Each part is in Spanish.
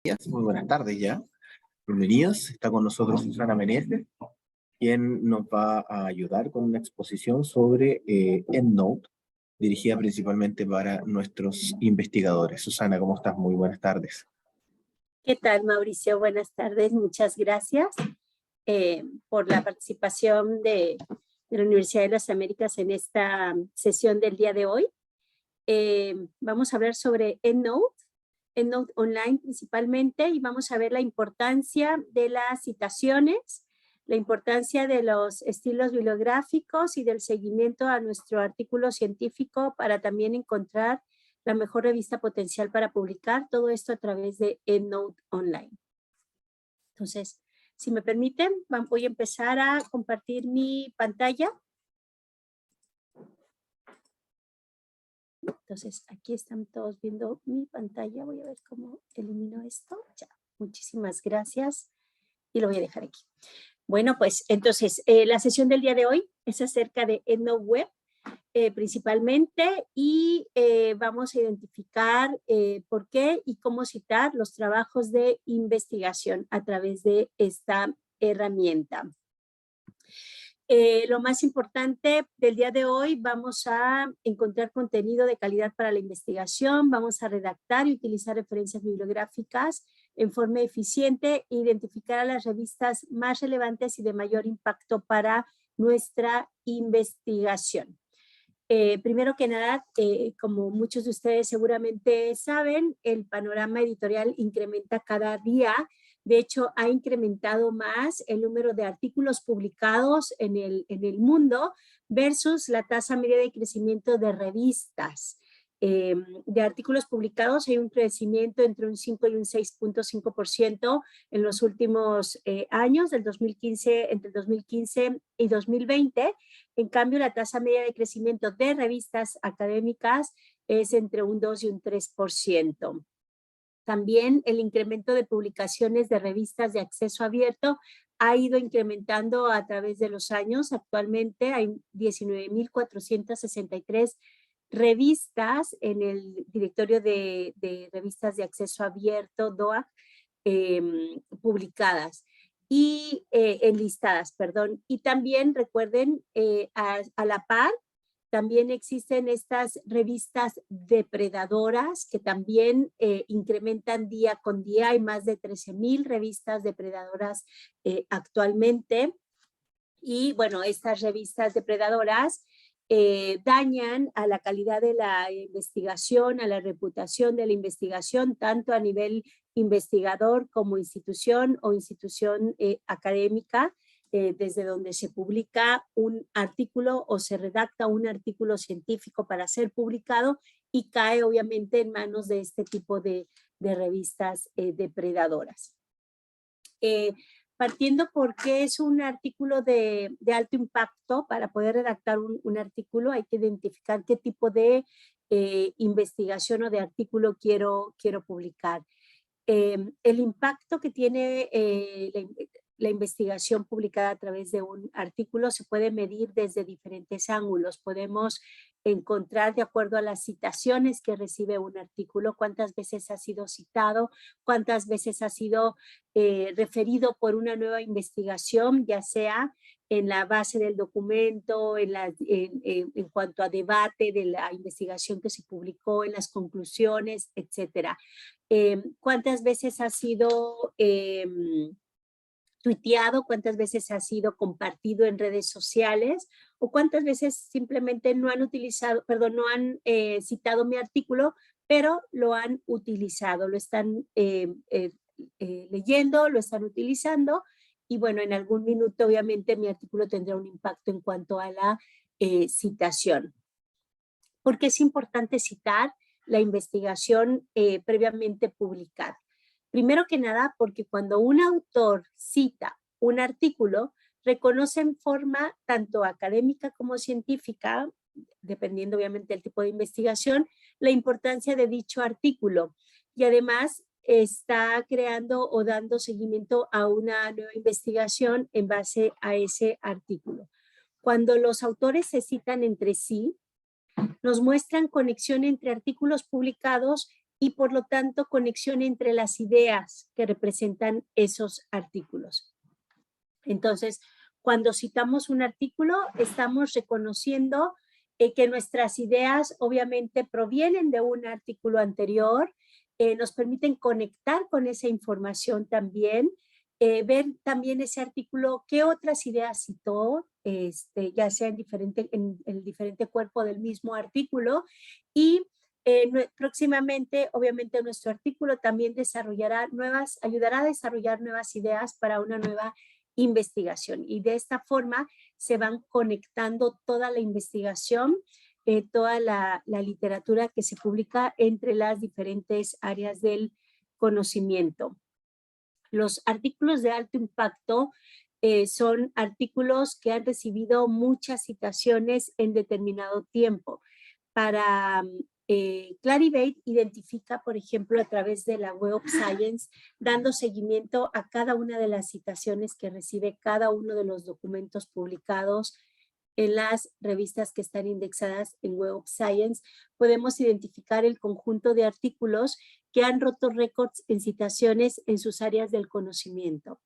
Muy buenas tardes ya. Bienvenidos. Está con nosotros Susana Meneses, quien nos va a ayudar con una exposición sobre EndNote, dirigida principalmente para nuestros investigadores. Susana, ¿cómo estás? Muy buenas tardes. ¿Qué tal, Mauricio? Buenas tardes. Muchas gracias por la participación de la Universidad de las Américas en esta sesión del día de hoy. Vamos a hablar sobre EndNote Online principalmente, y vamos a ver la importancia de las citaciones, la importancia de los estilos bibliográficos y del seguimiento a nuestro artículo científico para también encontrar la mejor revista potencial para publicar, todo esto a través de EndNote Online. Entonces, si me permiten, voy a empezar a compartir mi pantalla. Entonces, aquí están todos viendo mi pantalla. Voy a ver cómo elimino esto. Ya, muchísimas gracias. Y lo voy a dejar aquí. Bueno, pues entonces, la sesión del día de hoy es acerca de EndNote Web, principalmente, y vamos a identificar por qué y cómo citar los trabajos de investigación a través de esta herramienta. Lo más importante del día de hoy, vamos a encontrar contenido de calidad para la investigación, vamos a redactar y utilizar referencias bibliográficas en forma eficiente e identificar a las revistas más relevantes y de mayor impacto para nuestra investigación. Primero que nada, como muchos de ustedes seguramente saben, el panorama editorial incrementa cada día. De hecho, ha incrementado más el número de artículos publicados en el mundo versus la tasa media de crecimiento de revistas. De artículos publicados hay un crecimiento entre un 5 y un 6.5% en los últimos años, entre el 2015 y 2020. En cambio, la tasa media de crecimiento de revistas académicas es entre un 2 y un 3%. También el incremento de publicaciones de revistas de acceso abierto ha ido incrementando a través de los años. Actualmente hay 19.463 revistas en el directorio de revistas de acceso abierto, DOAC, publicadas y enlistadas, perdón. Y también recuerden, a la par, también existen estas revistas depredadoras que también incrementan día con día. Hay más de 13,000 revistas depredadoras actualmente. Y bueno, estas revistas depredadoras dañan a la calidad de la investigación, a la reputación de la investigación, tanto a nivel investigador como institución o institución académica, desde donde se publica un artículo o se redacta un artículo científico para ser publicado, y cae obviamente en manos de este tipo de revistas depredadoras. Partiendo por qué es un artículo de alto impacto. Para poder redactar un artículo hay que identificar qué tipo de investigación o de artículo quiero publicar. El impacto que tiene la investigación publicada a través de un artículo se puede medir desde diferentes ángulos. Podemos encontrar, de acuerdo a las citaciones que recibe un artículo, cuántas veces ha sido citado, cuántas veces ha sido referido por una nueva investigación, ya sea en la base del documento, en cuanto a debate de la investigación que se publicó, en las conclusiones, etcétera. Cuántas veces ha sido tuiteado, cuántas veces ha sido compartido en redes sociales, o cuántas veces simplemente no han citado mi artículo, pero lo han utilizado, lo están leyendo, lo están utilizando, y bueno, en algún minuto obviamente mi artículo tendrá un impacto en cuanto a la citación. ¿Por qué es importante citar la investigación previamente publicada? Primero que nada, porque cuando un autor cita un artículo, reconoce en forma tanto académica como científica, dependiendo obviamente del tipo de investigación, la importancia de dicho artículo, y además está creando o dando seguimiento a una nueva investigación en base a ese artículo. Cuando los autores se citan entre sí, nos muestran conexión entre artículos publicados y por lo tanto conexión entre las ideas que representan esos artículos. Entonces, cuando citamos un artículo, estamos reconociendo que nuestras ideas obviamente provienen de un artículo anterior, nos permiten conectar con esa información también, ver también ese artículo, qué otras ideas citó, ya sea en el diferente cuerpo del mismo artículo, y próximamente, obviamente, nuestro artículo también ayudará a desarrollar nuevas ideas para una nueva investigación. Y de esta forma se van conectando toda la investigación, toda la literatura que se publica entre las diferentes áreas del conocimiento. Los artículos de alto impacto son artículos que han recibido muchas citaciones en determinado tiempo. Para Clarivate identifica, por ejemplo, a través de la Web of Science, dando seguimiento a cada una de las citaciones que recibe cada uno de los documentos publicados en las revistas que están indexadas en Web of Science, podemos identificar el conjunto de artículos que han roto récords en citaciones en sus áreas del conocimiento.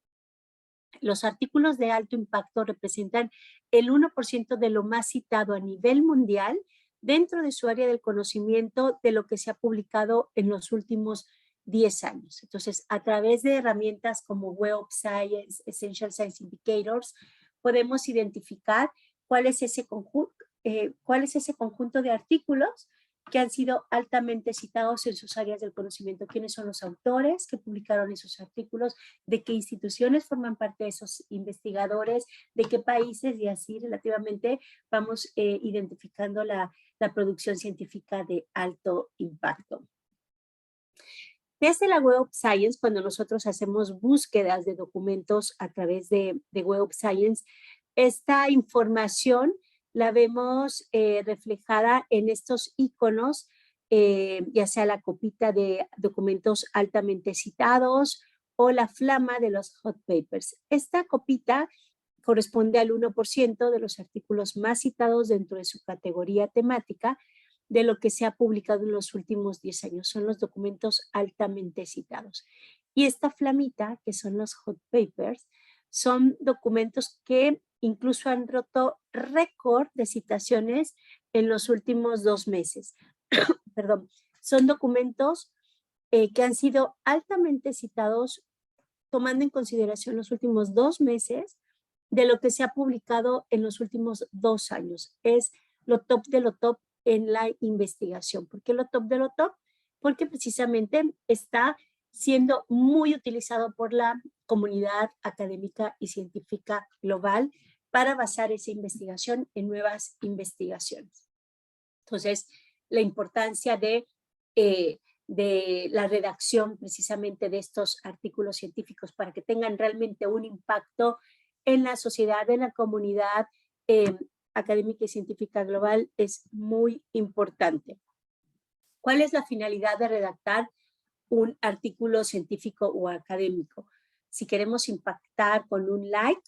Los artículos de alto impacto representan el 1% de lo más citado a nivel mundial dentro de su área del conocimiento de lo que se ha publicado en los últimos 10 años. Entonces, a través de herramientas como Web of Science, Essential Science Indicators, podemos identificar cuál es ese conjunto de artículos que han sido altamente citados en sus áreas del conocimiento. ¿Quiénes son los autores que publicaron esos artículos? ¿De qué instituciones forman parte de esos investigadores? ¿De qué países? Y así relativamente vamos identificando la producción científica de alto impacto. Desde la Web of Science, cuando nosotros hacemos búsquedas de documentos a través de Web of Science, esta información la vemos reflejada en estos iconos, ya sea la copita de documentos altamente citados o la flama de los hot papers. Esta copita corresponde al 1% de los artículos más citados dentro de su categoría temática de lo que se ha publicado en los últimos 10 años. Son los documentos altamente citados. Y esta flamita, que son los hot papers, son documentos que incluso han roto récord de citaciones en los últimos 2 meses. Perdón, son documentos que han sido altamente citados tomando en consideración los últimos 2 meses de lo que se ha publicado en los últimos 2 años. Es lo top de lo top en la investigación. ¿Por qué lo top de lo top? Porque precisamente está siendo muy utilizado por la comunidad académica y científica global para basar esa investigación en nuevas investigaciones. Entonces, la importancia de la redacción precisamente de estos artículos científicos para que tengan realmente un impacto en la sociedad, en la comunidad académica y científica global es muy importante. ¿Cuál es la finalidad de redactar un artículo científico o académico? Si queremos impactar con un like,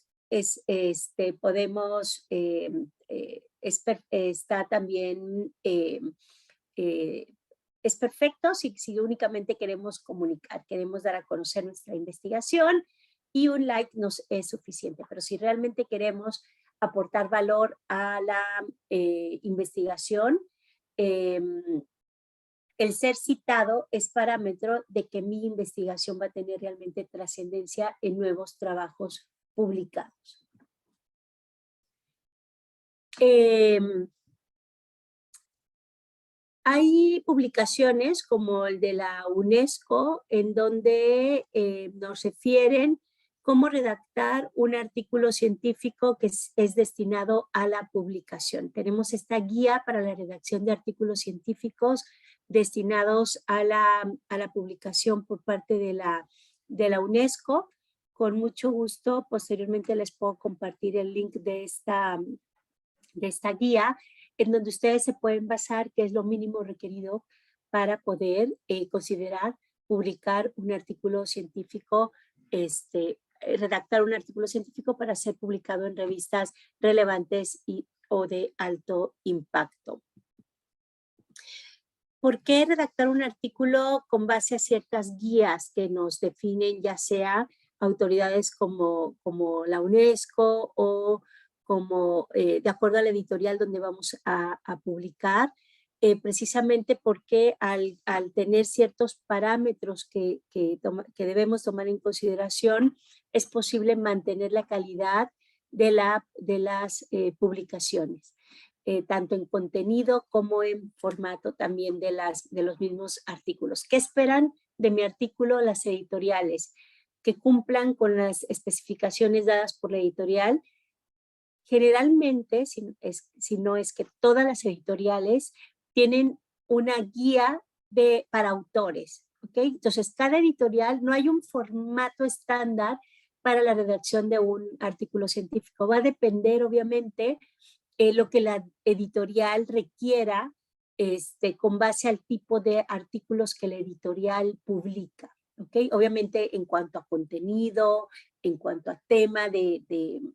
podemos, está también, es perfecto si únicamente queremos comunicar, queremos dar a conocer nuestra investigación y un like nos es suficiente. Pero si realmente queremos aportar valor a la investigación, el ser citado es parámetro de que mi investigación va a tener realmente trascendencia en nuevos trabajos publicados. Hay publicaciones como el de la UNESCO en donde nos refieren cómo redactar un artículo científico que es destinado a la publicación. Tenemos esta guía para la redacción de artículos científicos destinados a la publicación por parte de la UNESCO. Con mucho gusto, posteriormente les puedo compartir el link de esta guía, en donde ustedes se pueden basar qué es lo mínimo requerido para poder considerar publicar un artículo científico, redactar un artículo científico para ser publicado en revistas relevantes o de alto impacto. ¿por qué redactar un artículo con base a ciertas guías que nos definen, ya sea autoridades como la UNESCO o como de acuerdo al editorial donde vamos a publicar? Precisamente porque al tener ciertos parámetros que debemos tomar en consideración, es posible mantener la calidad de las publicaciones, tanto en contenido como en formato también de los mismos artículos. ¿Qué esperan de mi artículo las editoriales? Que cumplan con las especificaciones dadas por la editorial. Generalmente, si no es que todas las editoriales tienen una guía para autores, ¿ok? Entonces, cada editorial, no hay un formato estándar para la redacción de un artículo científico. Va a depender, obviamente, lo que la editorial requiera con base al tipo de artículos que la editorial publica, ¿ok? Obviamente, en cuanto a contenido, en cuanto a tema del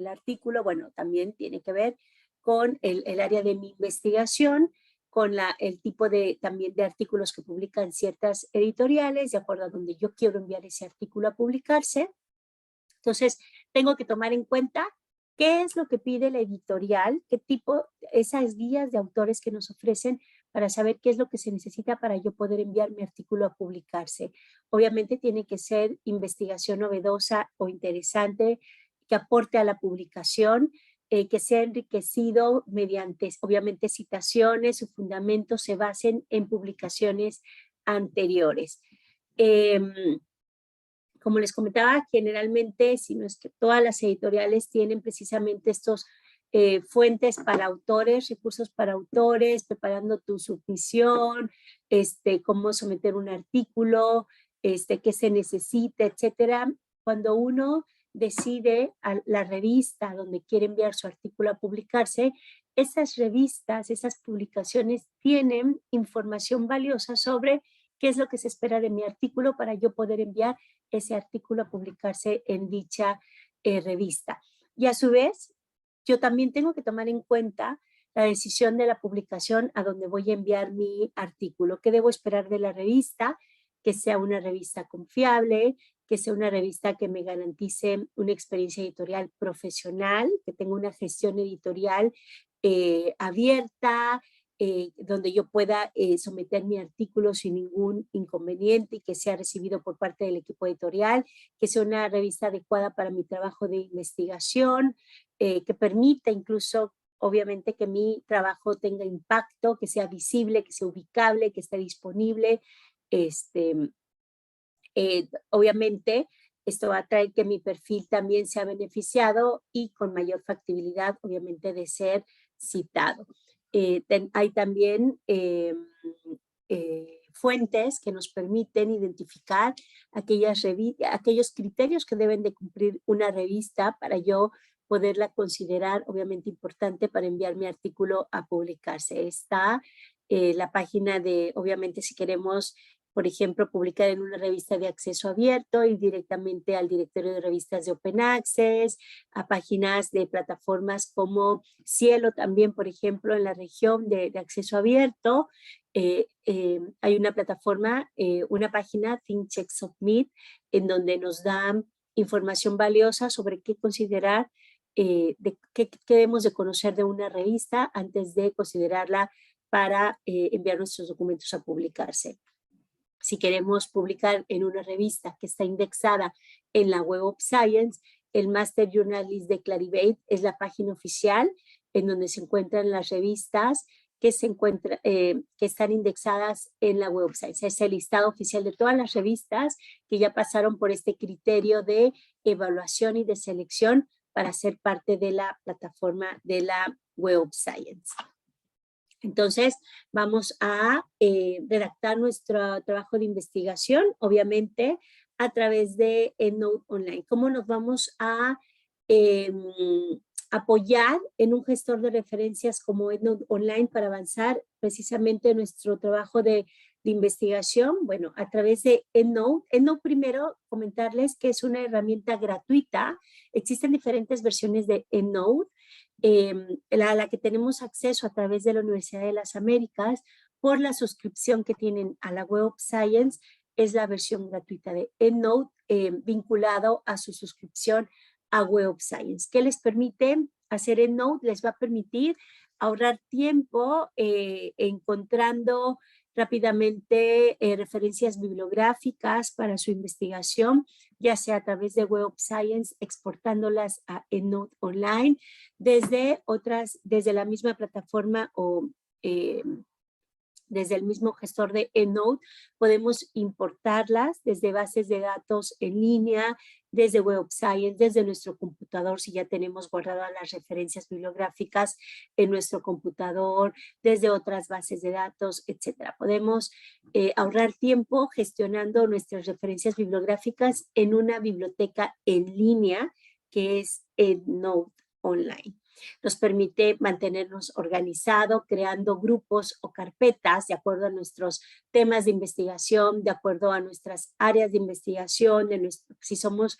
artículo, bueno, también tiene que ver con el área de mi investigación, con el tipo también de artículos que publican ciertas editoriales, de acuerdo a donde yo quiero enviar ese artículo a publicarse. Entonces, tengo que tomar en cuenta qué es lo que pide la editorial, qué tipo, esas guías de autores que nos ofrecen para saber qué es lo que se necesita para yo poder enviar mi artículo a publicarse. Obviamente tiene que ser investigación novedosa o interesante, que aporte a la publicación, que sea enriquecido mediante, obviamente, citaciones, sus fundamentos se basen en publicaciones anteriores. Como les comentaba, generalmente, si no es que todas las editoriales tienen precisamente estos fuentes para autores, recursos para autores, preparando tu submisión, cómo someter un artículo, qué se necesita, etcétera. Cuando uno decide a la revista donde quiere enviar su artículo a publicarse, esas revistas, esas publicaciones tienen información valiosa sobre qué es lo que se espera de mi artículo para yo poder enviar ese artículo a publicarse en dicha revista. Y a su vez, yo también tengo que tomar en cuenta la decisión de la publicación a donde voy a enviar mi artículo. ¿Qué debo esperar de la revista? Que sea una revista confiable, que sea una revista que me garantice una experiencia editorial profesional, que tenga una gestión editorial abierta, donde yo pueda someter mi artículo sin ningún inconveniente y que sea recibido por parte del equipo editorial, que sea una revista adecuada para mi trabajo de investigación, que permita incluso, obviamente, que mi trabajo tenga impacto, que sea visible, que sea ubicable, que esté disponible. Obviamente, esto va a traer que mi perfil también sea beneficiado y con mayor factibilidad, obviamente, de ser citado. Hay también fuentes que nos permiten identificar aquellos criterios que deben de cumplir una revista para yo poderla considerar obviamente importante para enviar mi artículo a publicarse. Está la página de, obviamente, si queremos, por ejemplo, publicar en una revista de acceso abierto y directamente al directorio de revistas de Open Access, a páginas de plataformas como Cielo también, por ejemplo, en la región de acceso abierto. Hay una plataforma, una página, ThinkCheck Submit, en donde nos dan información valiosa sobre qué considerar, qué debemos de conocer de una revista antes de considerarla para enviar nuestros documentos a publicarse. Si queremos publicar en una revista que está indexada en la Web of Science, el Master Journal List de Clarivate es la página oficial en donde se encuentran las revistas que están indexadas en la Web of Science. Es el listado oficial de todas las revistas que ya pasaron por este criterio de evaluación y de selección para ser parte de la plataforma de la Web of Science. Entonces, vamos a redactar nuestro trabajo de investigación, obviamente, a través de EndNote Online. ¿Cómo nos vamos a apoyar en un gestor de referencias como EndNote Online para avanzar precisamente en nuestro trabajo de investigación? Bueno, a través de EndNote. EndNote, primero, comentarles que es una herramienta gratuita. Existen diferentes versiones de EndNote. La que tenemos acceso a través de la Universidad de las Américas por la suscripción que tienen a la Web of Science, es la versión gratuita de EndNote vinculado a su suscripción a Web of Science. ¿Qué les permite hacer EndNote? Les va a permitir ahorrar tiempo encontrando rápidamente referencias bibliográficas para su investigación, ya sea a través de Web of Science, exportándolas a EndNote Online, desde la misma plataforma o desde el mismo gestor de EndNote, podemos importarlas desde bases de datos en línea, desde Web of Science, desde nuestro computador, si ya tenemos guardadas las referencias bibliográficas en nuestro computador, desde otras bases de datos, etc. Podemos ahorrar tiempo gestionando nuestras referencias bibliográficas en una biblioteca en línea que es EndNote Online. Nos permite mantenernos organizados, creando grupos o carpetas de acuerdo a nuestros temas de investigación, de acuerdo a nuestras áreas de investigación, si somos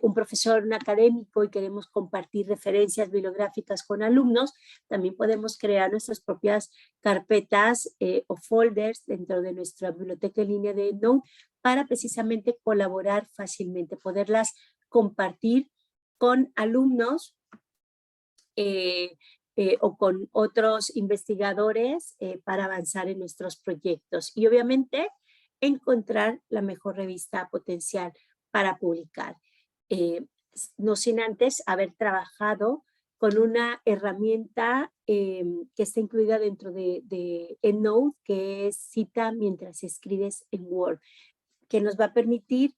un profesor, un académico y queremos compartir referencias bibliográficas con alumnos, también podemos crear nuestras propias carpetas o folders dentro de nuestra biblioteca en línea de EndNote para precisamente colaborar fácilmente, poderlas compartir con alumnos o con otros investigadores para avanzar en nuestros proyectos y obviamente encontrar la mejor revista potencial para publicar. No sin antes haber trabajado con una herramienta que está incluida dentro de EndNote, que es Cita mientras escribes en Word, que nos va a permitir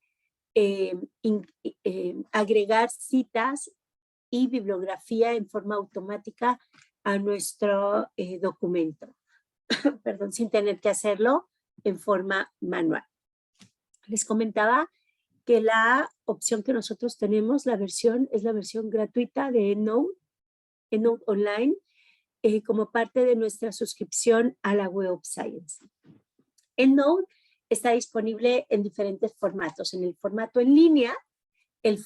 agregar citas y bibliografía en forma automática a nuestro documento, perdón, sin tener que hacerlo en forma manual. Les comentaba que la opción que nosotros tenemos, es la versión gratuita de EndNote Online, como parte de nuestra suscripción a la Web of Science. EndNote está disponible en diferentes formatos, en el formato en línea, el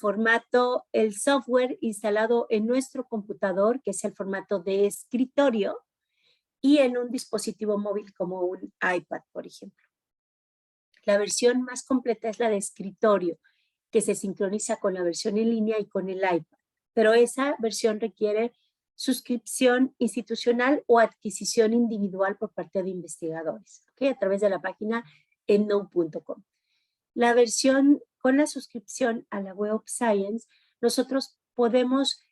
software instalado en nuestro computador, que es el formato de escritorio, y en un dispositivo móvil como un iPad, por ejemplo. La versión más completa es la de escritorio, que se sincroniza con la versión en línea y con el iPad, pero esa versión requiere suscripción institucional o adquisición individual por parte de investigadores, ¿okay? A través de la página endnote.com. La versión con la suscripción a la Web of Science, nosotros podemos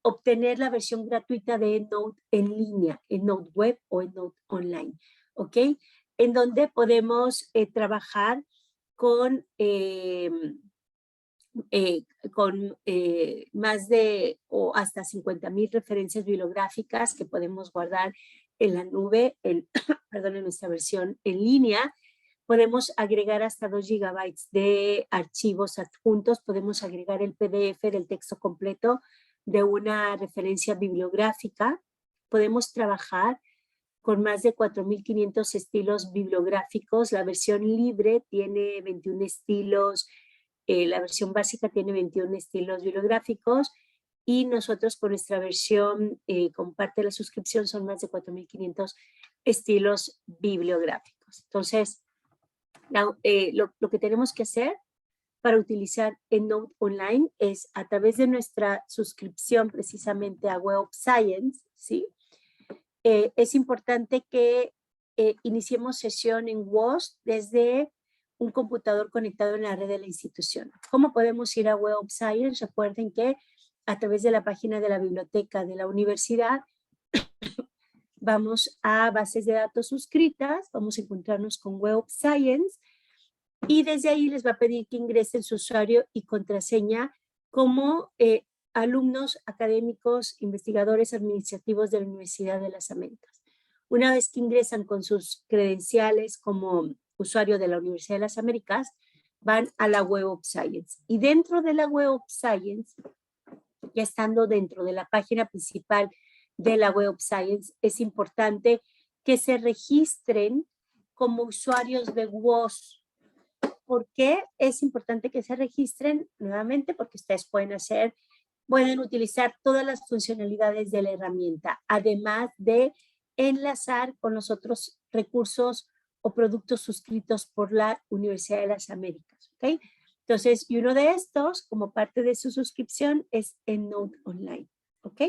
obtener la versión gratuita de EndNote en línea, EndNote Web o EndNote Online, ¿ok? En donde podemos trabajar con más de o hasta 50,000 referencias bibliográficas que podemos guardar en la nube, perdón, en nuestra versión en línea. Podemos agregar hasta 2 gigabytes de archivos adjuntos, podemos agregar el PDF del texto completo de una referencia bibliográfica, podemos trabajar con más de 4,500 estilos bibliográficos. La versión libre tiene 21 estilos, la versión básica tiene 21 estilos bibliográficos y nosotros con nuestra versión, con parte de la suscripción, son más de 4,500 estilos bibliográficos. Entonces, lo que tenemos que hacer para utilizar EndNote Online es a través de nuestra suscripción precisamente a Web of Science, ¿sí? Es importante que iniciemos sesión en WOS desde un computador conectado en la red de la institución. ¿Cómo podemos ir a Web of Science? Recuerden que a través de la página de la biblioteca de la universidad vamos a bases de datos suscritas, vamos a encontrarnos con Web of Science y desde ahí les va a pedir que ingresen su usuario y contraseña como alumnos académicos, investigadores administrativos de la Universidad de las Américas. Una vez que ingresan con sus credenciales como usuario de la Universidad de las Américas, van a la Web of Science. Y dentro de la Web of Science, ya estando dentro de la página principal de la Web of Science, es importante que se registren como usuarios de WOS. ¿Por qué es importante que se registren? Nuevamente, porque ustedes pueden utilizar todas las funcionalidades de la herramienta, además de enlazar con los otros recursos o productos suscritos por la Universidad de las Américas, ¿ok? Entonces, y uno de estos, como parte de su suscripción, es EndNote Online, ¿ok?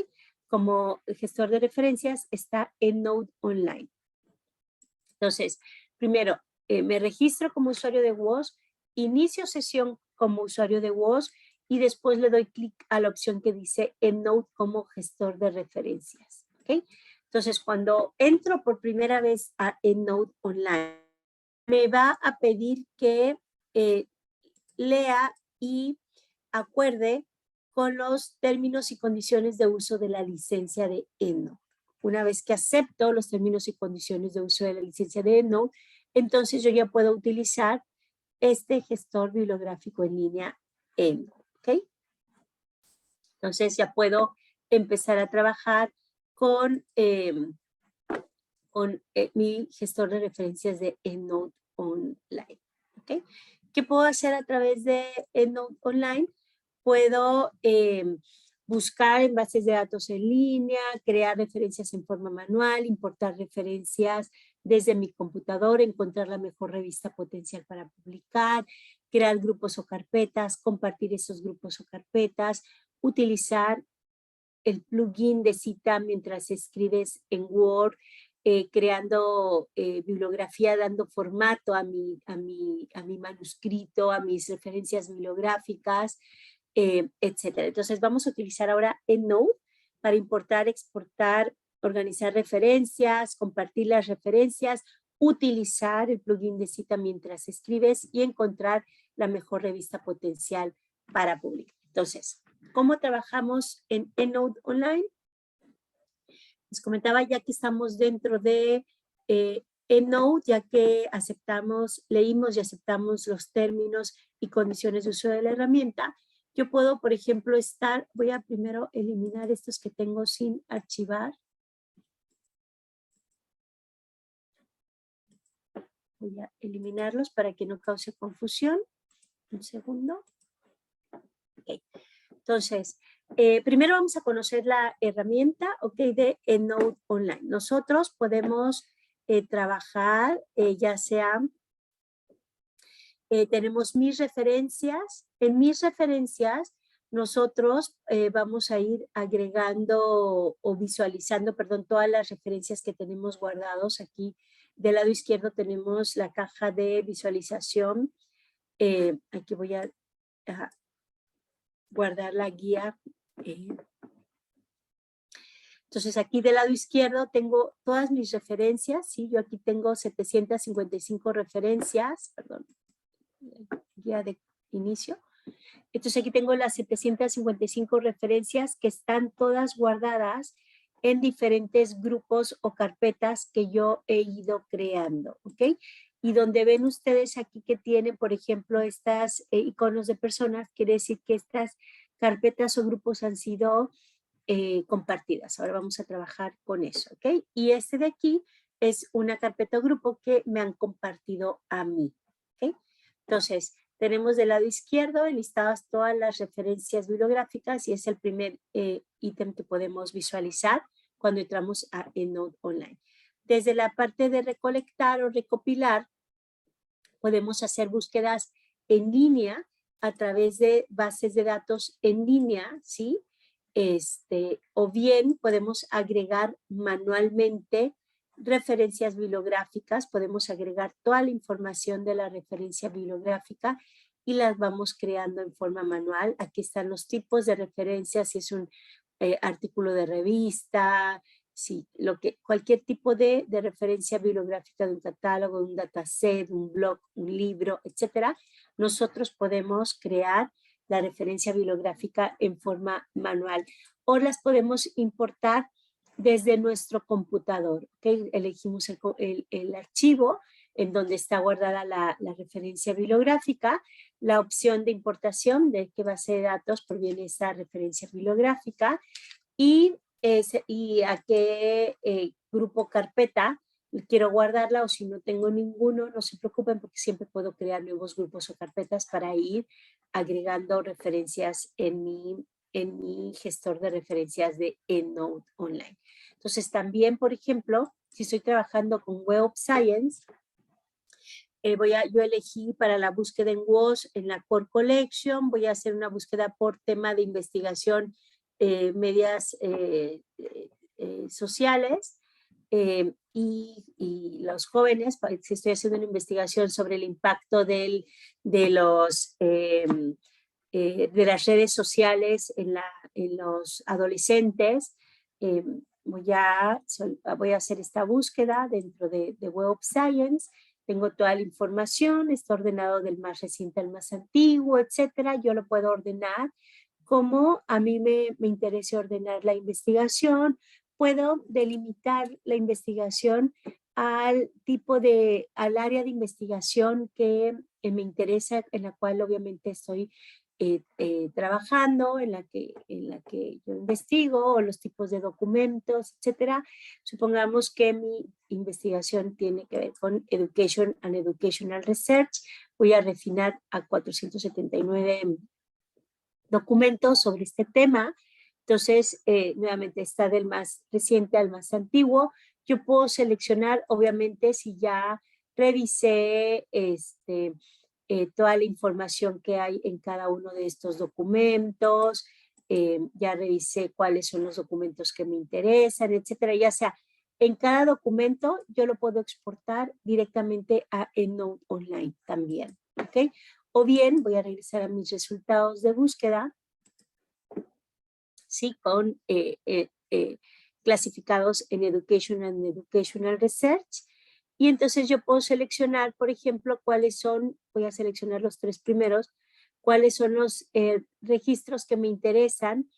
Como gestor de referencias está EndNote Online. Entonces, primero, me registro como usuario de WOS, inicio sesión como usuario de WOS y después le doy clic a la opción que dice EndNote como gestor de referencias, ¿ok? Entonces, cuando entro por primera vez a EndNote Online, me va a pedir que lea y acuerde con los términos y condiciones de uso de la licencia de EndNote. Una vez que acepto los términos y condiciones de uso de la licencia de EndNote, entonces yo ya puedo utilizar este gestor bibliográfico en línea EndNote, ¿ok? Entonces ya puedo empezar a trabajar con mi gestor de referencias de EndNote Online, ¿ok? ¿Qué puedo hacer a través de EndNote Online? Puedo buscar en bases de datos en línea, crear referencias en forma manual, importar referencias desde mi computador, encontrar la mejor revista potencial para publicar, crear grupos o carpetas, compartir esos grupos o carpetas, utilizar el plugin de cita mientras escribes en Word, creando bibliografía, dando formato a mi manuscrito, a mis referencias bibliográficas, etcétera. Entonces vamos a utilizar ahora EndNote para importar, exportar, organizar referencias, compartir las referencias, utilizar el plugin de cita mientras escribes y encontrar la mejor revista potencial para publicar. Entonces, ¿cómo trabajamos en EndNote Online? Les comentaba ya que estamos dentro de EndNote, ya que leímos y aceptamos los términos y condiciones de uso de la herramienta. Yo puedo, por ejemplo, voy a primero eliminar estos que tengo sin archivar. Voy a eliminarlos para que no cause confusión. Un segundo. Okay. Entonces, primero vamos a conocer la herramienta, de EndNote Online. Nosotros podemos trabajar, ya sea, tenemos mis referencias. En mis referencias, nosotros vamos a ir agregando o visualizando, todas las referencias que tenemos guardados. Aquí del lado izquierdo tenemos la caja de visualización. Aquí voy a guardar la guía. Entonces aquí del lado izquierdo tengo todas mis referencias, ¿sí? Yo aquí tengo 755 referencias, guía de inicio. Entonces aquí tengo las 755 referencias que están todas guardadas en diferentes grupos o carpetas que yo he ido creando, ¿ok? Y donde ven ustedes aquí que tienen, por ejemplo, estas iconos de personas, quiere decir que estas carpetas o grupos han sido compartidas. Ahora vamos a trabajar con eso, ¿ok? Y este de aquí es una carpeta o grupo que me han compartido a mí, ¿ok? Entonces, tenemos del lado izquierdo enlistadas todas las referencias bibliográficas y es el primer ítem que podemos visualizar cuando entramos a EndNote Online. Desde la parte de recolectar o recopilar, podemos hacer búsquedas en línea a través de bases de datos en línea, ¿sí? O bien podemos agregar manualmente referencias bibliográficas, podemos agregar toda la información de la referencia bibliográfica y las vamos creando en forma manual. Aquí están los tipos de referencias, si es un artículo de revista, si cualquier tipo de referencia bibliográfica de un catálogo, un dataset, un blog, un libro, etcétera. Nosotros podemos crear la referencia bibliográfica en forma manual o las podemos importar desde nuestro computador, ¿okay? Elegimos el archivo en donde está guardada la referencia bibliográfica, la opción de importación de qué base de datos proviene esa referencia bibliográfica y a qué grupo carpeta quiero guardarla, o si no tengo ninguno, no se preocupen porque siempre puedo crear nuevos grupos o carpetas para ir agregando referencias en mi en mi gestor de referencias de EndNote Online. Entonces también, por ejemplo, si estoy trabajando con Web of Science, yo elegí para la búsqueda en WOS en la Core Collection, voy a hacer una búsqueda por tema de investigación medias sociales y los jóvenes, si estoy haciendo una investigación sobre el impacto de las redes sociales en los adolescentes, voy a hacer esta búsqueda dentro de Web of Science. Tengo toda la información, está ordenado del más reciente al más antiguo, etcétera. Yo lo puedo ordenar como a mí me interese ordenar la investigación. Puedo delimitar la investigación al área de investigación que me interesa, en la cual obviamente estoy trabajando, en la que yo investigo, o los tipos de documentos, etcétera. Supongamos que mi investigación tiene que ver con Education and Educational Research. Voy a refinar a 479 documentos sobre este tema. Entonces, nuevamente está del más reciente al más antiguo. Yo puedo seleccionar, obviamente, si ya revisé toda la información que hay en cada uno de estos documentos, ya revisé cuáles son los documentos que me interesan, etcétera. Ya sea, en cada documento yo lo puedo exportar directamente a EndNote Online también, ¿ok? O bien voy a regresar a mis resultados de búsqueda, ¿sí? Con clasificados en Education and Educational Research. Y entonces yo puedo seleccionar, por ejemplo, cuáles son, voy a seleccionar los 3 primeros, cuáles son los registros que me interesan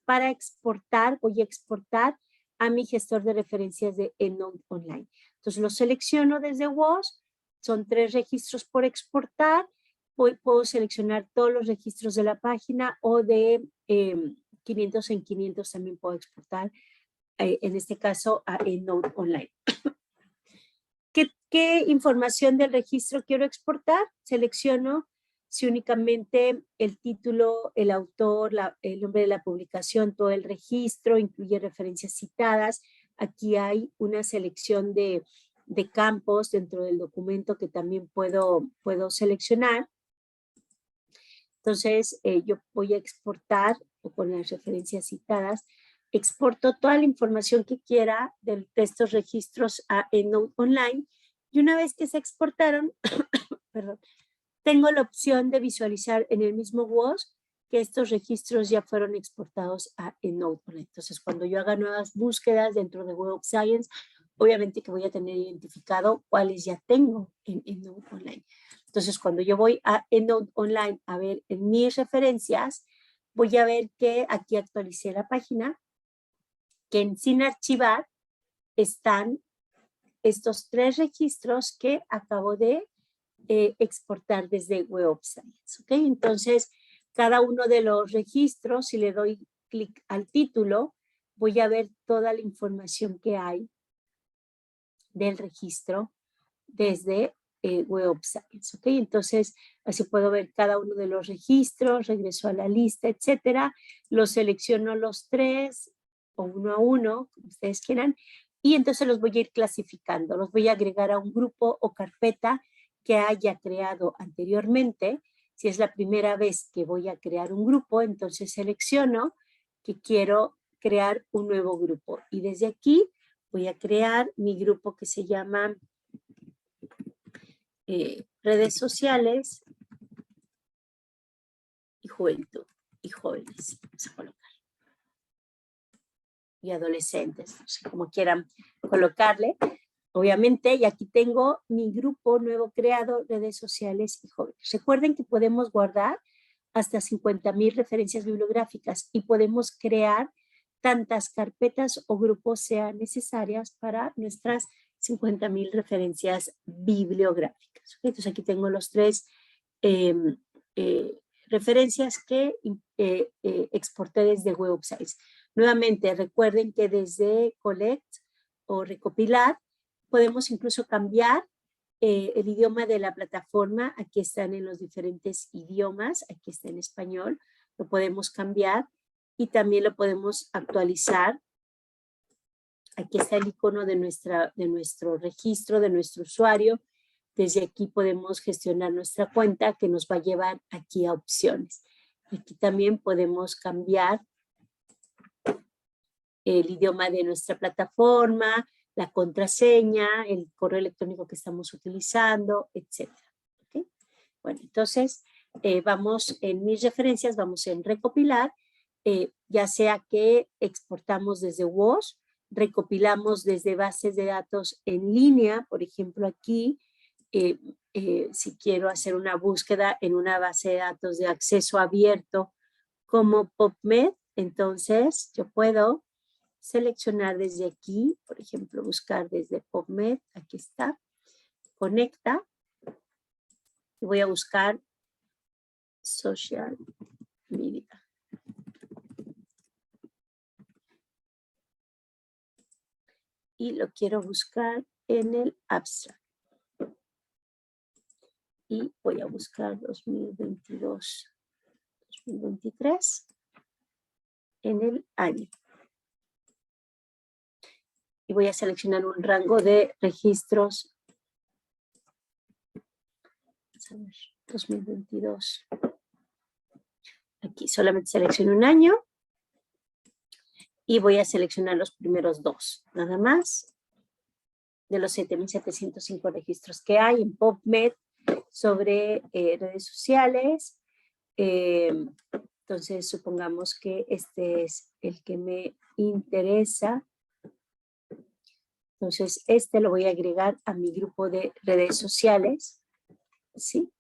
para exportar. Voy a exportar a mi gestor de referencias de EndNote Online. Entonces los selecciono desde WOS, son 3 registros por exportar. Puedo seleccionar todos los registros de la página o de 500 en 500 también puedo exportar, en este caso a EndNote Online. ¿Qué información del registro quiero exportar? Selecciono si únicamente el título, el autor, el nombre de la publicación, todo el registro, incluye referencias citadas. Aquí hay una selección de campos dentro del documento que también puedo seleccionar. Entonces, yo voy a exportar, o con las referencias citadas, exporto toda la información que quiera de estos registros a EndNote Online. Y una vez que se exportaron, perdón, tengo la opción de visualizar en el mismo WOS que estos registros ya fueron exportados a EndNote Online. Entonces, cuando yo haga nuevas búsquedas dentro de Web of Science, obviamente que voy a tener identificado cuáles ya tengo en EndNote Online. Entonces, cuando yo voy a EndNote Online a ver en mis referencias, voy a ver que aquí actualicé la página, que en Sin Archivar están estos 3 registros que acabo de exportar desde Web of Science. ¿Okay? Entonces, cada uno de los registros, si le doy clic al título, voy a ver toda la información que hay del registro desde Web of Science. ¿Okay? Entonces, así puedo ver cada uno de los registros, regreso a la lista, etcétera. Los selecciono los 3 o uno a uno, como ustedes quieran, y entonces los voy a ir clasificando. Los voy a agregar a un grupo o carpeta que haya creado anteriormente. Si es la primera vez que voy a crear un grupo, entonces selecciono que quiero crear un nuevo grupo. Y desde aquí voy a crear mi grupo que se llama redes sociales y juventud y jóvenes. Vamos a colocar. Y adolescentes, no sé cómo quieran colocarle. Obviamente, y aquí tengo mi grupo nuevo creado, redes sociales y jóvenes. Recuerden que podemos guardar hasta 50,000 referencias bibliográficas y podemos crear tantas carpetas o grupos sean necesarias para nuestras 50,000 referencias bibliográficas. Entonces aquí tengo los 3 referencias que exporté desde Web of Science. Nuevamente, recuerden que desde Collect o recopilar, podemos incluso cambiar el idioma de la plataforma. Aquí están en los diferentes idiomas, aquí está en español, lo podemos cambiar y también lo podemos actualizar. Aquí está el icono de nuestro registro, de nuestro usuario. Desde aquí podemos gestionar nuestra cuenta que nos va a llevar aquí a opciones. Aquí también podemos cambiar el idioma de nuestra plataforma, la contraseña, el correo electrónico que estamos utilizando, etc. ¿Okay? Bueno, entonces vamos en mis referencias, vamos en recopilar, ya sea que exportamos desde WOS, recopilamos desde bases de datos en línea, por ejemplo aquí, si quiero hacer una búsqueda en una base de datos de acceso abierto como PubMed, entonces yo puedo seleccionar desde aquí, por ejemplo, buscar desde PubMed, aquí está, conecta, y voy a buscar social media. Y lo quiero buscar en el abstract. Y voy a buscar 2022, 2023 en el año. Y voy a seleccionar un rango de registros. Vamos a ver, 2022. Aquí solamente selecciono un año. Y voy a seleccionar los primeros dos, nada más, de los 7,705 registros que hay en PubMed sobre redes sociales. Entonces, supongamos que este es el que me interesa. Entonces, este lo voy a agregar a mi grupo de redes sociales, ¿sí?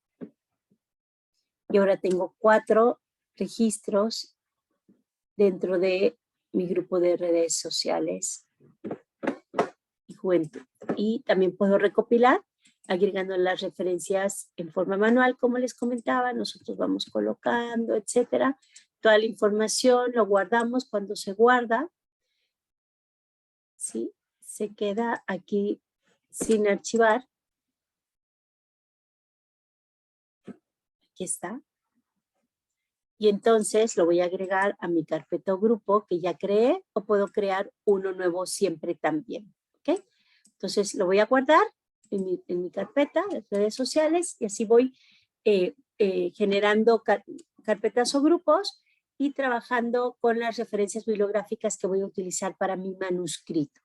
Y ahora tengo 4 registros dentro de mi grupo de redes sociales y juventud. Y también puedo recopilar agregando las referencias en forma manual, como les comentaba. Nosotros vamos colocando, etcétera. Toda la información lo guardamos. Cuando se guarda, ¿sí? Se queda aquí sin archivar. Aquí está. Y entonces lo voy a agregar a mi carpeta o grupo que ya creé, o puedo crear uno nuevo siempre también. ¿Ok? Entonces lo voy a guardar en mi carpeta de redes sociales y así voy generando carpetas o grupos y trabajando con las referencias bibliográficas que voy a utilizar para mi manuscrito.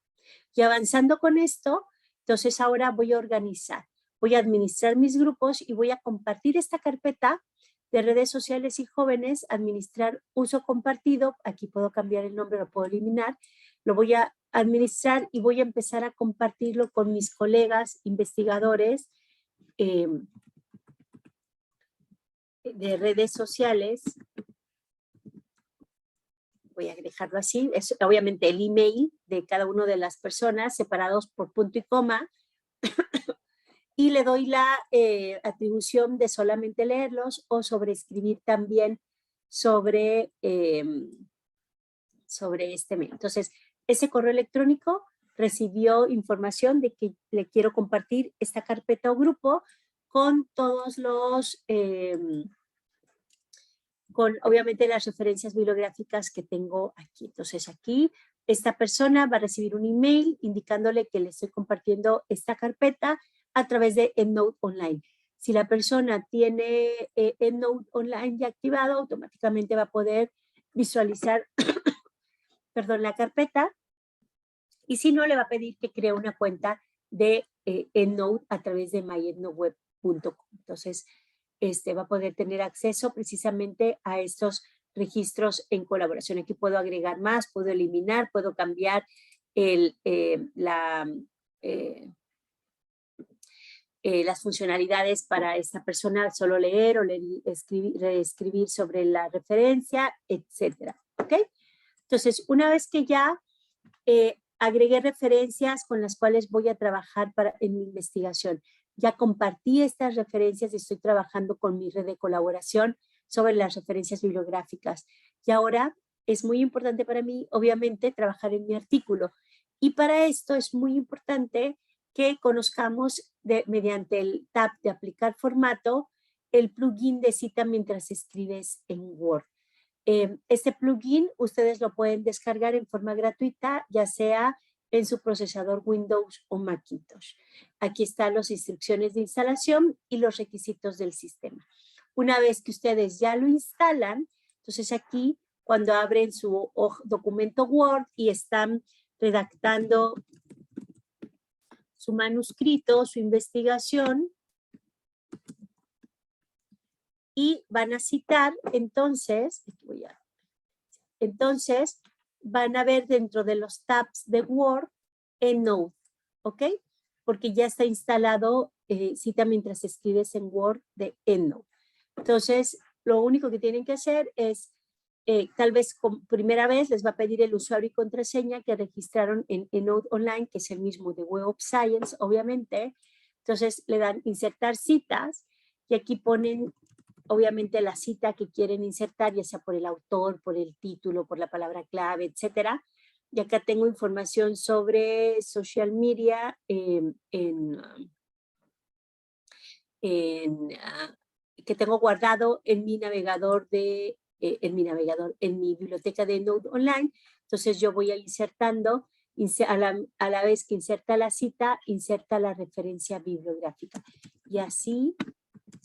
Y avanzando con esto, entonces ahora voy a organizar, voy a administrar mis grupos y voy a compartir esta carpeta de redes sociales y jóvenes, administrar uso compartido. Aquí puedo cambiar el nombre, lo puedo eliminar. Lo voy a administrar y voy a empezar a compartirlo con mis colegas investigadores de redes sociales. Voy a dejarlo así. Es obviamente el email de cada una de las personas separados por punto y coma. Y le doy la atribución de solamente leerlos o sobreescribir también sobre este mail. Entonces, ese correo electrónico recibió información de que le quiero compartir esta carpeta o grupo con todos los, con obviamente las referencias bibliográficas que tengo aquí. Entonces aquí esta persona va a recibir un email indicándole que le estoy compartiendo esta carpeta a través de EndNote Online. Si la persona tiene EndNote Online ya activado, automáticamente va a poder visualizar perdón, la carpeta, y si no, le va a pedir que cree una cuenta de EndNote a través de myendnoteweb.com. Entonces, va a poder tener acceso precisamente a estos registros en colaboración. Aquí puedo agregar más, puedo eliminar, puedo cambiar las funcionalidades para esta persona, solo leer o reescribir sobre la referencia, etcétera. ¿Ok? Entonces, una vez que ya agregué referencias con las cuales voy a trabajar en mi investigación, ya compartí estas referencias y estoy trabajando con mi red de colaboración sobre las referencias bibliográficas. Y ahora es muy importante para mí, obviamente, trabajar en mi artículo. Y para esto es muy importante que conozcamos mediante el tab de aplicar formato el plugin de cita mientras escribes en Word. Este plugin ustedes lo pueden descargar en forma gratuita, ya sea en su procesador Windows o Macintosh. Aquí están las instrucciones de instalación y los requisitos del sistema. Una vez que ustedes ya lo instalan, entonces aquí cuando abren su documento Word y están redactando su manuscrito, su investigación, y van a citar, entonces van a ver dentro de los tabs de Word EndNote, ¿ok? Porque ya está instalado cita mientras escribes en Word de EndNote. Entonces, lo único que tienen que hacer es, tal vez por primera vez les va a pedir el usuario y contraseña que registraron en EndNote Online, que es el mismo de Web of Science, obviamente. Entonces, le dan insertar citas y aquí ponen obviamente la cita que quieren insertar, ya sea por el autor, por el título, por la palabra clave, etcétera. Y acá tengo información sobre social media que tengo guardado en mi navegador en mi biblioteca de EndNote Online. Entonces yo voy a insertando, a la vez que inserta la cita, inserta la referencia bibliográfica. Y así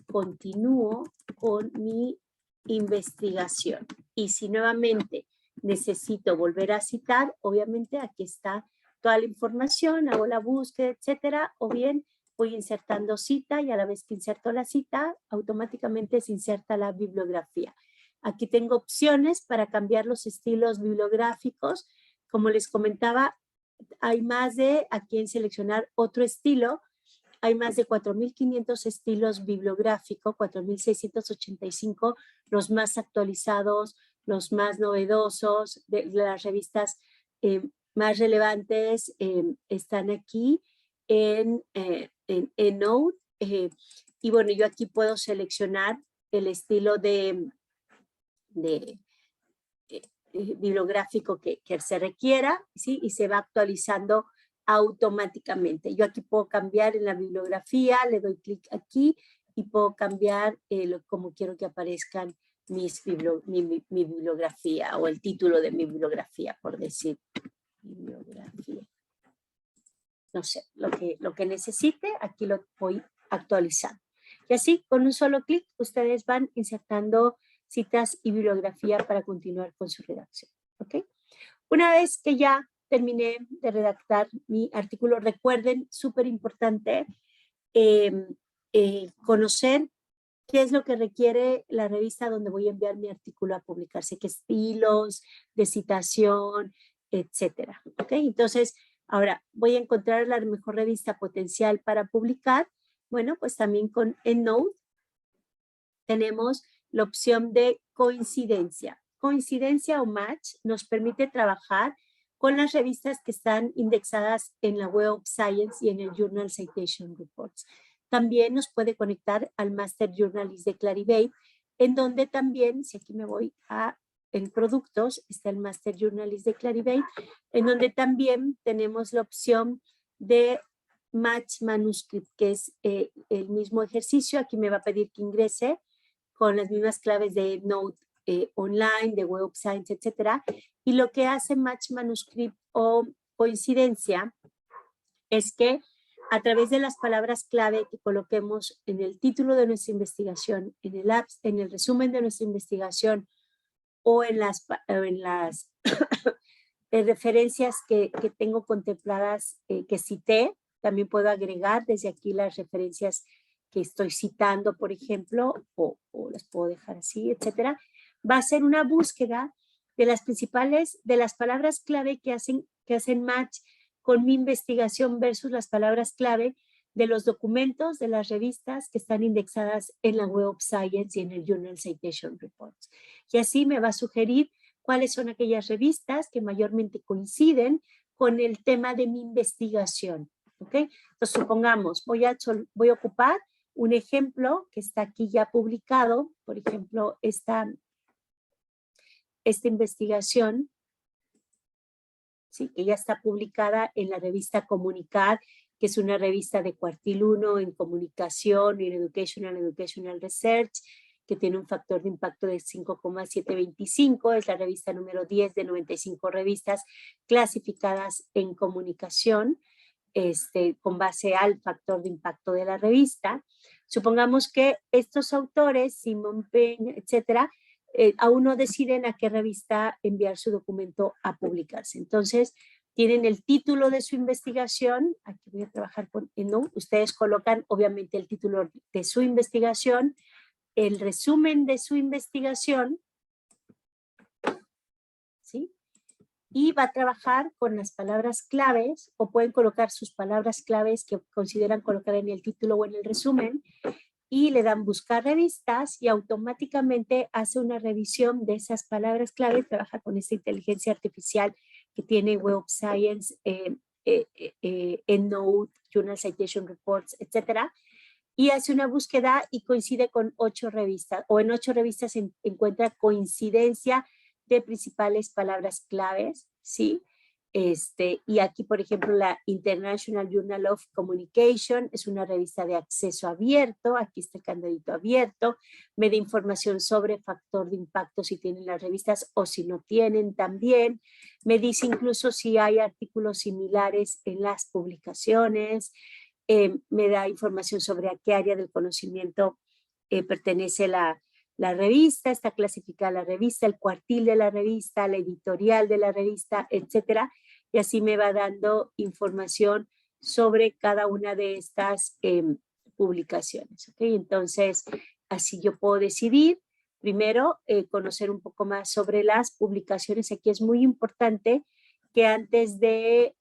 continúo con mi investigación. Y si nuevamente necesito volver a citar, obviamente aquí está toda la información, hago la búsqueda, etcétera, o bien voy insertando cita y a la vez que inserto la cita, automáticamente se inserta la bibliografía. Aquí tengo opciones para cambiar los estilos bibliográficos. Como les comentaba, hay más de aquí en seleccionar otro estilo. Hay más de 4.500 estilos bibliográficos, 4.685, los más actualizados, los más novedosos, de las revistas más relevantes están aquí en EndNote. Y bueno, yo aquí puedo seleccionar el estilo bibliográfico que se requiera, ¿sí? Y se va actualizando automáticamente. Yo aquí puedo cambiar en la bibliografía, le doy clic aquí y puedo cambiar como quiero que aparezcan mi bibliografía o el título de mi bibliografía, por decir bibliografía. No sé, lo que necesite, aquí lo voy actualizando. Y así, con un solo clic, ustedes van insertando citas y bibliografía para continuar con su redacción. ¿Ok? Una vez que ya terminé de redactar mi artículo, recuerden, súper importante, conocer qué es lo que requiere la revista donde voy a enviar mi artículo a publicarse, qué estilos de citación, etcétera. ¿Ok? Entonces, ahora voy a encontrar la mejor revista potencial para publicar. Bueno, pues también con EndNote tenemos la opción de coincidencia. Coincidencia o match nos permite trabajar con las revistas que están indexadas en la Web of Science y en el Journal Citation Reports. También nos puede conectar al Master Journalist de Clarivate, en donde también, si aquí me voy en productos, está el Master Journalist de Clarivate, en donde también tenemos la opción de Match Manuscript, que es el mismo ejercicio. Aquí me va a pedir que ingrese con las mismas claves de EndNote Online, de Web of Science, etcétera. Y lo que hace Match Manuscript o coincidencia es que a través de las palabras clave que coloquemos en el título de nuestra investigación, en el resumen de nuestra investigación o en las referencias que tengo contempladas, que cité, también puedo agregar desde aquí las referencias que estoy citando, por ejemplo, o las puedo dejar así, etcétera. Va a ser una búsqueda de las principales, de las palabras clave que hacen match con mi investigación versus las palabras clave de los documentos de las revistas que están indexadas en la Web of Science y en el Journal Citation Reports. Y así me va a sugerir cuáles son aquellas revistas que mayormente coinciden con el tema de mi investigación. ¿Ok? Entonces, supongamos, voy a ocupar un ejemplo que está aquí ya publicado, por ejemplo, esta investigación, ¿sí? Que ya está publicada en la revista Comunicar, que es una revista de cuartil 1 en comunicación y en educational research, que tiene un factor de impacto de 5,725. Es la revista número 10 de 95 revistas clasificadas en comunicación, con base al factor de impacto de la revista. Supongamos que estos autores, Simon Payne, etcétera, aún no deciden a qué revista enviar su documento a publicarse. Entonces, tienen el título de su investigación. Aquí voy a trabajar con EndNote. Ustedes colocan, obviamente, el título de su investigación, el resumen de su investigación, ¿sí? Y va a trabajar con las palabras claves, o pueden colocar sus palabras claves que consideran colocar en el título o en el resumen, y le dan buscar revistas y automáticamente hace una revisión de esas palabras clave. Trabaja con esta inteligencia artificial que tiene Web of Science, EndNote, Journal Citation Reports, etcétera, y hace una búsqueda y coincide con 8 revistas, o en 8 revistas encuentra coincidencia de principales palabras claves, ¿sí? Y aquí, por ejemplo, la International Journal of Communication es una revista de acceso abierto. Aquí está el candadito abierto. Me da información sobre factor de impacto si tienen las revistas o si no tienen también. Me dice incluso si hay artículos similares en las publicaciones. Me da información sobre a qué área del conocimiento pertenece la revista. Está clasificada la revista, el cuartil de la revista, la editorial de la revista, etcétera. Y así me va dando información sobre cada una de estas publicaciones. ¿Okay? Entonces, así yo puedo decidir, primero, conocer un poco más sobre las publicaciones. Aquí es muy importante que antes de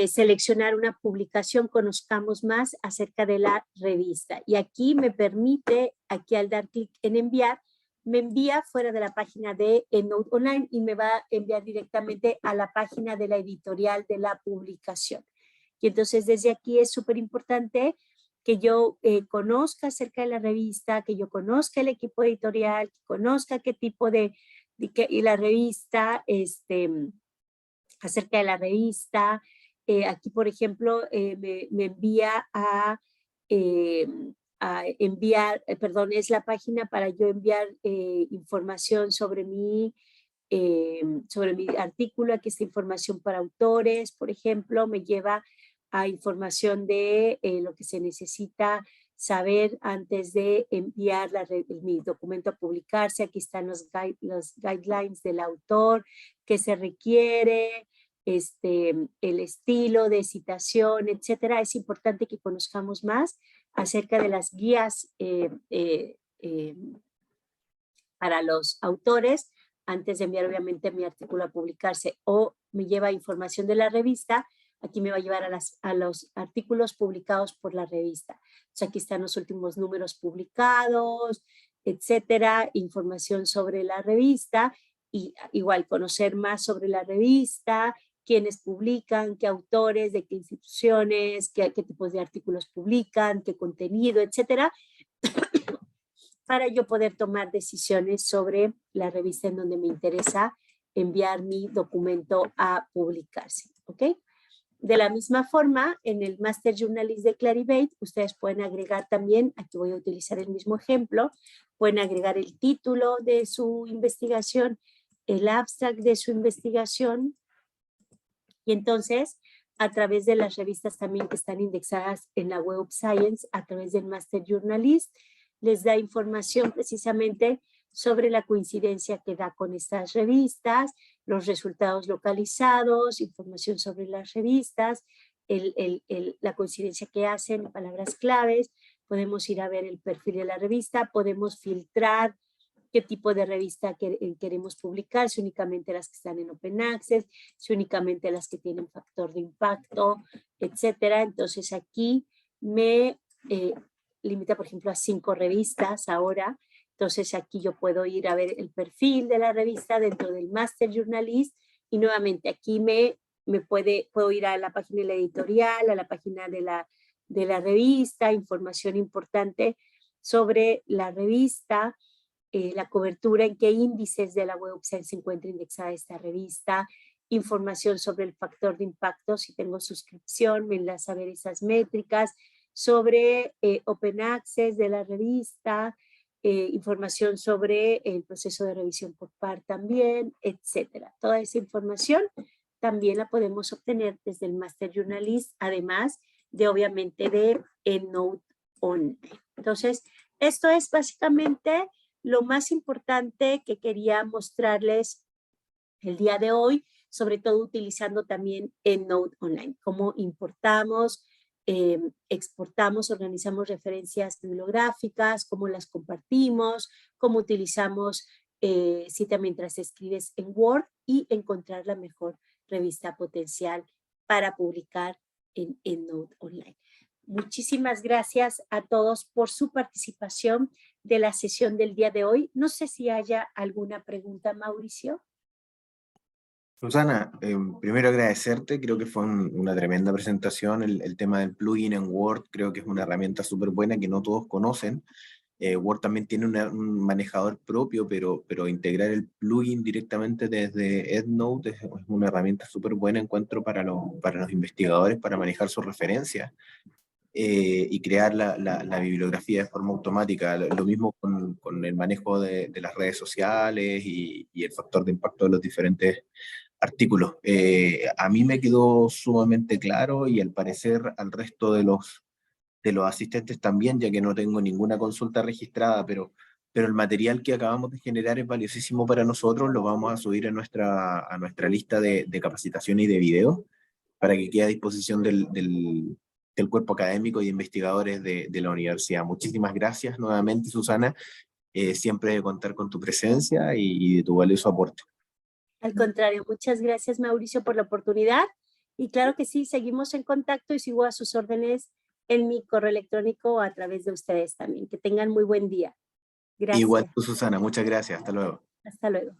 seleccionar una publicación, conozcamos más acerca de la revista. Y aquí me permite, aquí al dar clic en enviar, me envía fuera de la página de EndNote Online y me va a enviar directamente a la página de la editorial de la publicación. Y entonces desde aquí es súper importante que yo conozca acerca de la revista, que yo conozca el equipo editorial, que conozca qué tipo y la revista, acerca de la revista. Aquí, por ejemplo, me envía a enviar, perdón, es la página para yo enviar información sobre mi artículo. Aquí está información para autores, por ejemplo, me lleva a información de lo que se necesita saber antes de enviar mi documento a publicarse. Aquí están los guidelines del autor, qué se requiere, el estilo de citación, etcétera. Es importante que conozcamos más acerca de las guías para los autores antes de enviar, obviamente, mi artículo a publicarse. O me lleva información de la revista. Aquí me va a llevar a los artículos publicados por la revista. Entonces, aquí están los últimos números publicados, etcétera, información sobre la revista, y igual conocer más sobre la revista, quiénes publican, qué autores, de qué instituciones, qué tipos de artículos publican, qué contenido, etcétera, para yo poder tomar decisiones sobre la revista en donde me interesa enviar mi documento a publicarse, ¿ok? De la misma forma, en el Master Journalist de Clarivate, ustedes pueden agregar también, aquí voy a utilizar el mismo ejemplo, pueden agregar el título de su investigación, el abstract de su investigación, y entonces, a través de las revistas también que están indexadas en la Web of Science, a través del Master Journalist, les da información precisamente sobre la coincidencia que da con estas revistas, los resultados localizados, información sobre las revistas, la coincidencia que hacen, palabras claves. Podemos ir a ver el perfil de la revista, podemos filtrar qué tipo de revista queremos publicar, si únicamente las que están en Open Access, si únicamente las que tienen factor de impacto, etcétera. Entonces aquí me limita, por ejemplo, a 5 revistas ahora. Entonces aquí yo puedo ir a ver el perfil de la revista dentro del Master Journalist, y nuevamente aquí puedo ir a la página de la editorial, a la página de la revista, información importante sobre la revista, la cobertura, en qué índices de la Web of Science se encuentra indexada esta revista, información sobre el factor de impacto, si tengo suscripción, me enlaza a ver esas métricas, sobre Open Access de la revista, información sobre el proceso de revisión por par también, etcétera. Toda esa información también la podemos obtener desde el Master Journalist, además de obviamente de EndNote Online. Entonces, esto es básicamente lo más importante que quería mostrarles el día de hoy, sobre todo utilizando también EndNote Online, cómo importamos, exportamos, organizamos referencias bibliográficas, cómo las compartimos, cómo utilizamos cita mientras escribes en Word y encontrar la mejor revista potencial para publicar en EndNote Online. Muchísimas gracias a todos por su participación de la sesión del día de hoy. No sé si haya alguna pregunta, Mauricio. Susana, primero agradecerte, creo que fue una tremenda presentación, el tema del plugin en Word, creo que es una herramienta súper buena que no todos conocen. Word también tiene un manejador propio, pero integrar el plugin directamente desde EndNote es una herramienta súper buena, encuentro, para los investigadores, para manejar sus referencias. Y crear la bibliografía de forma automática. Lo mismo con el manejo de las redes sociales y el factor de impacto de los diferentes artículos. A mí me quedó sumamente claro y al parecer al resto de los asistentes también, ya que no tengo ninguna consulta registrada, pero el material que acabamos de generar es valiosísimo para nosotros, lo vamos a subir a nuestra lista de capacitación y de videos para que quede a disposición del cuerpo académico y de investigadores de la universidad. Muchísimas gracias nuevamente, Susana, siempre de contar con tu presencia y de tu valioso aporte. Al contrario, muchas gracias, Mauricio, por la oportunidad. Y claro que sí, seguimos en contacto y sigo a sus órdenes en mi correo electrónico o a través de ustedes también. Que tengan muy buen día. Gracias. Igual tú, Susana, muchas gracias. Hasta luego. Hasta luego.